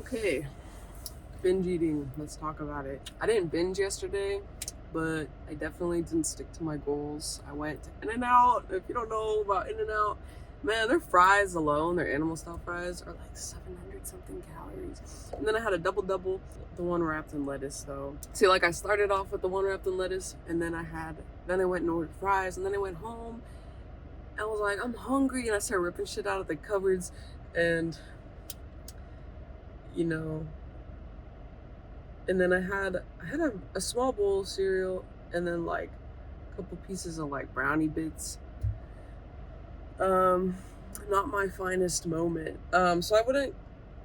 Okay, binge eating. Let's talk about it. I didn't binge yesterday, but I definitely didn't stick to my goals. I went to In-N-Out. If you don't know about In-N-Out, man, their fries alone, their animal style fries, are like 700 something calories. And then I had a double double, the one wrapped in lettuce though. See, like I started off with the one wrapped in lettuce, and then I went and ordered fries, and then I went home. And I was like, I'm hungry, and I started ripping shit out of the cupboards, and you know, and then I had a small bowl of cereal and then like a couple pieces of like brownie bits. Um, Not my finest moment. So I wouldn't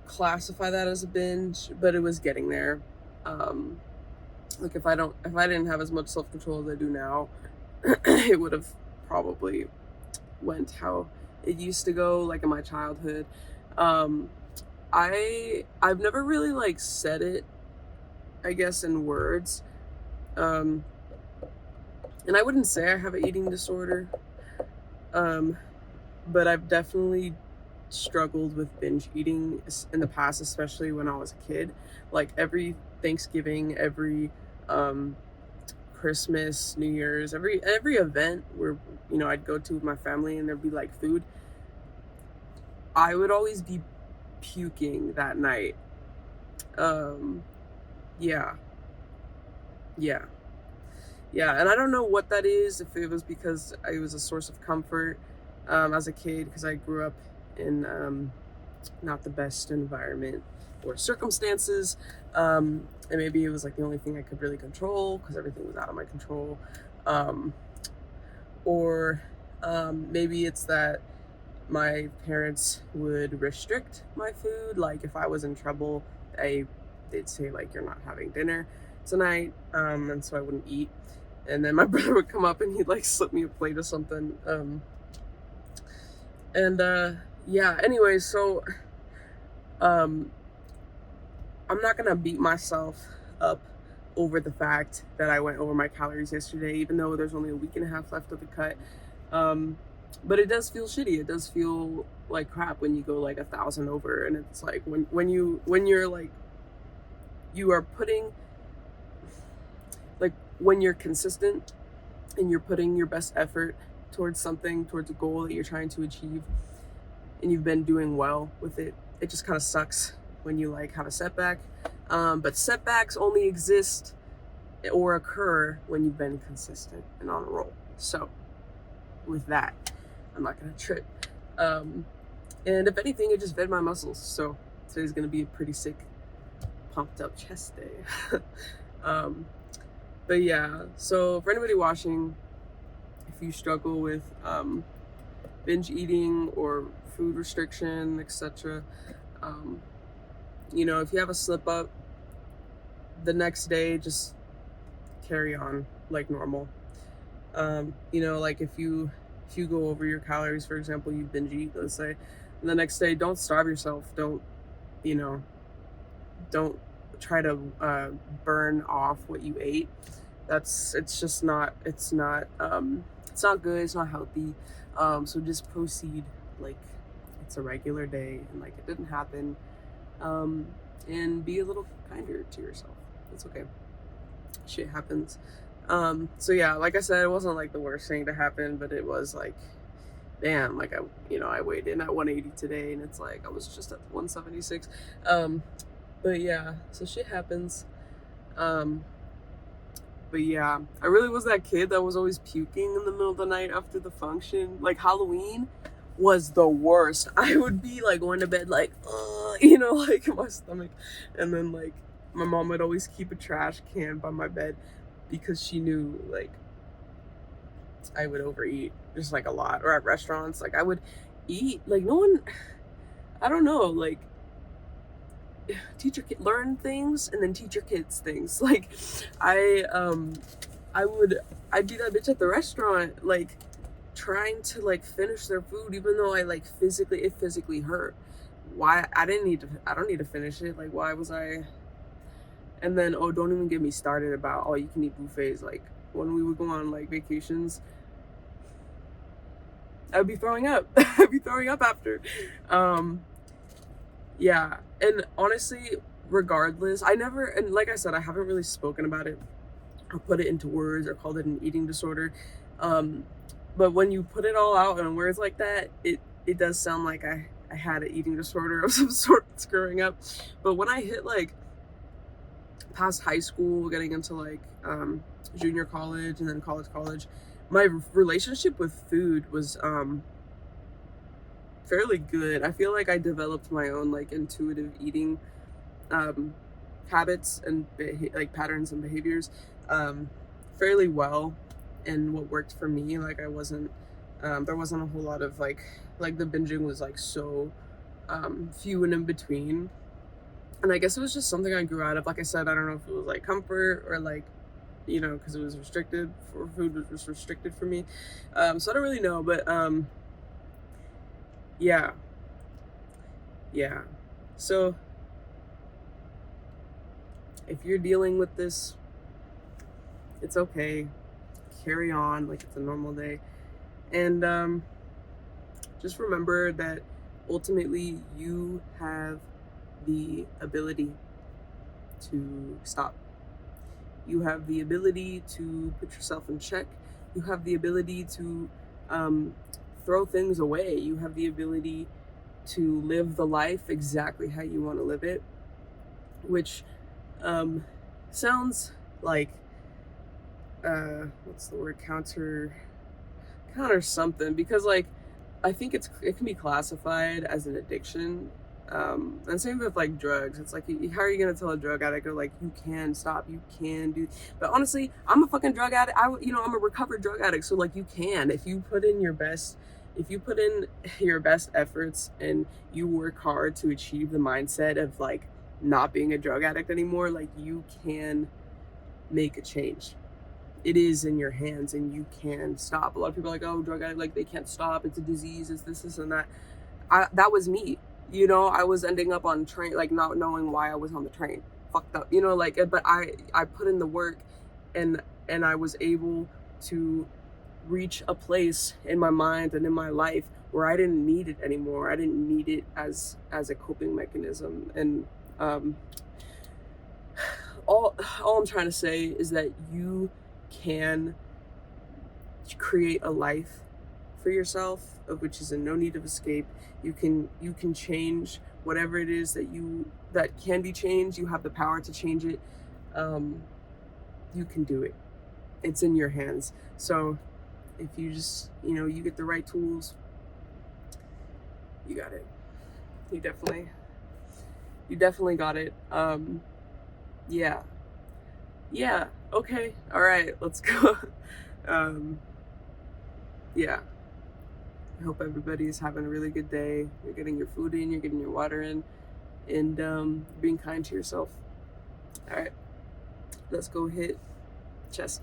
classify that as a binge, but it was getting there. Um, like if I didn't have as much self control as I do now, it would have probably went how it used to go, like in my childhood. Um, I've never really like said it, I guess, in words. Um, and I wouldn't say I have an eating disorder, um, but I've definitely struggled with binge eating in the past, especially when I was a kid. Like every Thanksgiving, every um, Christmas, New Year's, every event where I'd go to with my family and there'd be like food, I would always be puking that night. Um, yeah, yeah. Yeah, and I don't know what that is, if it was because it was a source of comfort as a kid, because I grew up in not the best environment or circumstances. And maybe it was like the only thing I could really control because everything was out of my control. Um, or maybe it's that my parents would restrict my food. Like if I was in trouble, they'd say like, you're not having dinner tonight, and so I wouldn't eat. And then my brother would come up and he'd like slip me a plate or something. And Yeah, anyway, so um I'm not gonna beat myself up over the fact that I went over my calories yesterday, even though there's only a week and a half left of the cut. um but it does feel shitty. It does feel like crap when you go like 1,000 over, and it's like when you're like, you are putting, like, when you're consistent and you're putting your best effort towards something, towards a goal that you're trying to achieve, and you've been doing well with it, it just kind of sucks when you like have a setback. But setbacks only exist or occur when you've been consistent and on a roll. So with that, I'm not gonna trip. And if anything, it just fed my muscles. So today's gonna be a pretty sick, pumped up chest day. um, but yeah, so for anybody watching, if you struggle with binge eating or food restriction, etc., if you have a slip up, the next day just carry on like normal. Like if you go over your calories, for example, you binge eat, let's say, and the next day, don't starve yourself. You know, don't try to burn off what you ate. It's just not, it's not good, it's not healthy. So just proceed like it's a regular day and like it didn't happen. And be a little kinder to yourself. It's okay. Shit happens. So yeah, like I said, it wasn't like the worst thing to happen, but it was like, damn, like I weighed in at 180 today, and it's like I was just at 176. But yeah, so shit happens. Um, but yeah, I really was that kid that was always puking in the middle of the night after the function. Like Halloween was the worst. I would be like going to bed like, like in my stomach, and then like my mom would always keep a trash can by my bed because she knew like I would overeat just like a lot. Or at restaurants, like I would eat like no one. I don't know, like teach your kid, learn things and then teach your kids things. Like I'd be that bitch at the restaurant, like trying to like finish their food even though it physically hurt. Why? I don't need to finish it. Like, why was I? And then, oh, don't even get me started about all you can eat buffets. Like when we would go on like vacations, I'd be throwing up. I'd be throwing up after. Yeah, and honestly, regardless, I never, and like I said, I haven't really spoken about it or put it into words or called it an eating disorder. Um, but when you put it all out in words like that, it does sound like I had an eating disorder of some sort screwing up. But when I hit like past high school, getting into like junior college and then college, my relationship with food was fairly good. I feel like I developed my own like intuitive eating um, habits and like patterns and behaviors um, fairly well, and what worked for me. Like I wasn't there wasn't a whole lot of like the binging was like so few and in between. And I guess it was just something I grew out of. Like I said, I don't know if it was like comfort or like, you know, because it was restricted for food was restricted for me. So I don't really know, but yeah, yeah. So if you're dealing with this, it's okay. Carry on like it's a normal day. And just remember that ultimately you have the ability to stop. You have the ability to put yourself in check. You have the ability to um, throw things away. You have the ability to live the life exactly how you want to live it, which um, sounds like what's the word, counter something, because like I think it can be classified as an addiction. And same with like drugs. It's like, how are you gonna tell a drug addict, or like, you can stop, you can do? But honestly, I'm a fucking drug addict. I'm a recovered drug addict. So like, you can, if you put in your best, if you put in your best efforts and you work hard to achieve the mindset of like not being a drug addict anymore, like you can make a change. It is in your hands and you can stop. A lot of people are like, oh, drug addict, like they can't stop, it's a disease, it's this and that. That was me. You know, I was ending up on train, like not knowing why I was on the train, fucked up, you know, like, but I put in the work, and I was able to reach a place in my mind and in my life where I didn't need it anymore. I didn't need it as a coping mechanism. And um all I'm trying to say is that you can create a life for yourself, of which is in no need of escape. You can change whatever it is that can be changed. You have the power to change it. um, you can do it. It's in your hands. So if you just, you get the right tools, you got it. You definitely got it. Yeah. Yeah. Okay. All right, let's go. um yeah, I hope everybody's having a really good day. You're getting your food in, you're getting your water in, and being kind to yourself. All right, let's go hit chest.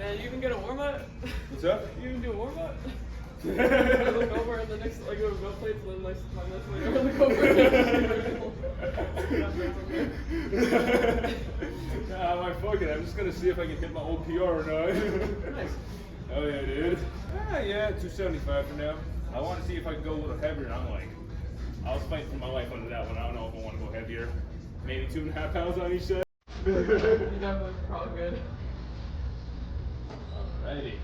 Man, you even get a warm up? What's up? You even do a warm up? I look over and the next, like, go to go plates and then like my next later, I look over. Nah, fuck it. I'm just gonna see if I can hit my old PR or not. Nice. Oh yeah, dude. Yeah, 275 for now. I want to see if I can go a little heavier. And I'm like, I was fighting for my life under that one. I don't know if I want to go heavier. Maybe 2.5 pounds on each side. You definitely probably good. Alrighty.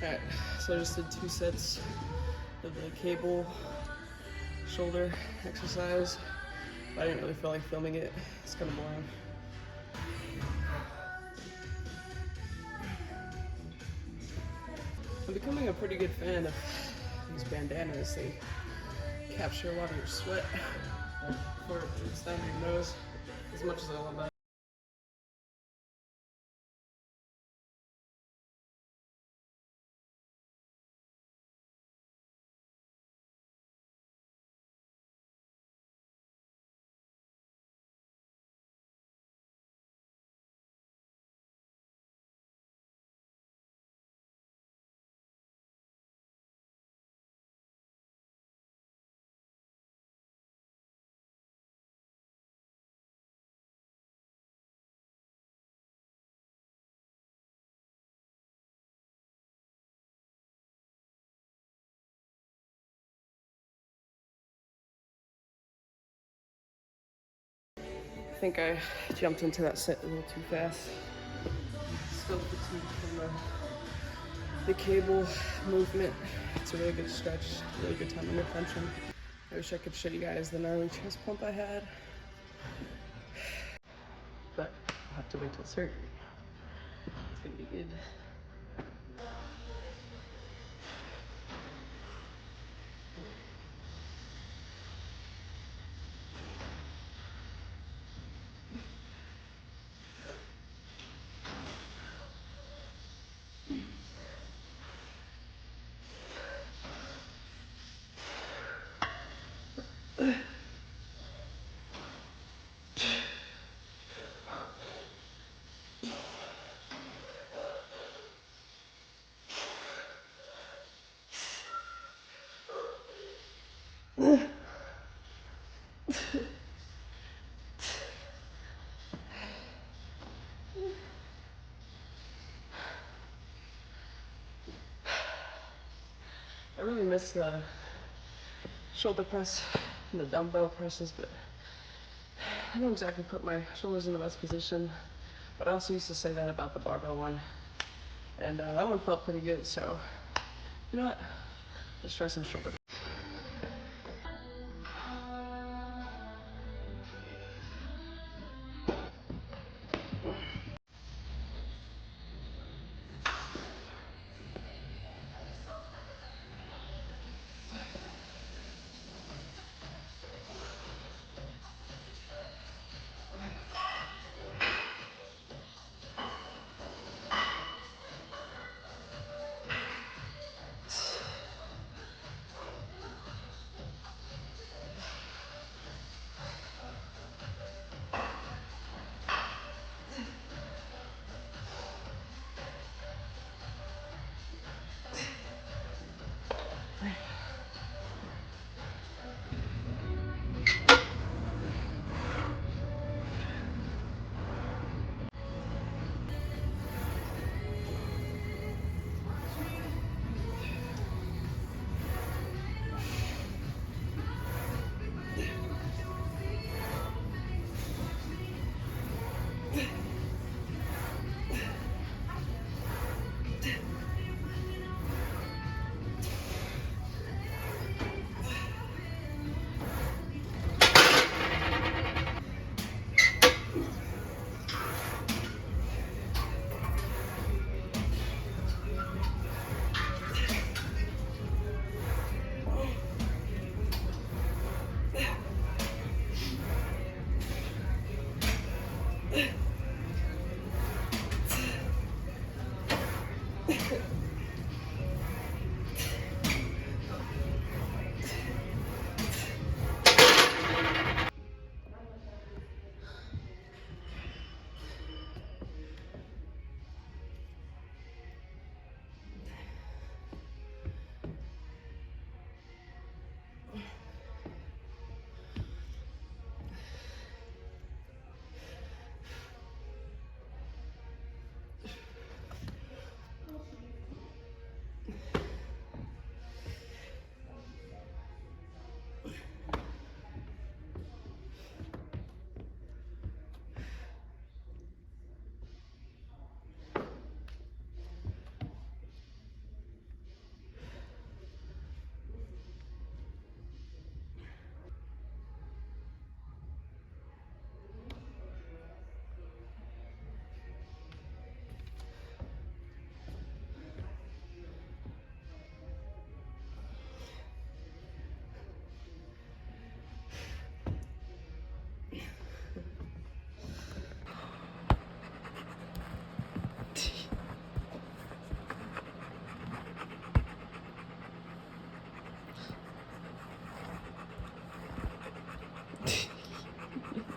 Alright, so I just did 2 sets of the cable shoulder exercise. I didn't really feel like filming it. It's kind of boring. I'm becoming a pretty good fan of these bandanas. They capture a lot of your sweat before it droops down your nose, as much as I love that. I think I jumped into that set a little too fast. Still fatigued from the cable movement. It's a really good stretch, really good time under tension. I wish I could show you guys the gnarly chest pump I had. But I'll have to wait till surgery. It's gonna be good. I really miss the shoulder press and the dumbbell presses, but I don't exactly put my shoulders in the best position. But I also used to say that about the barbell one, and that one felt pretty good. So you know what? Let's try some shoulder.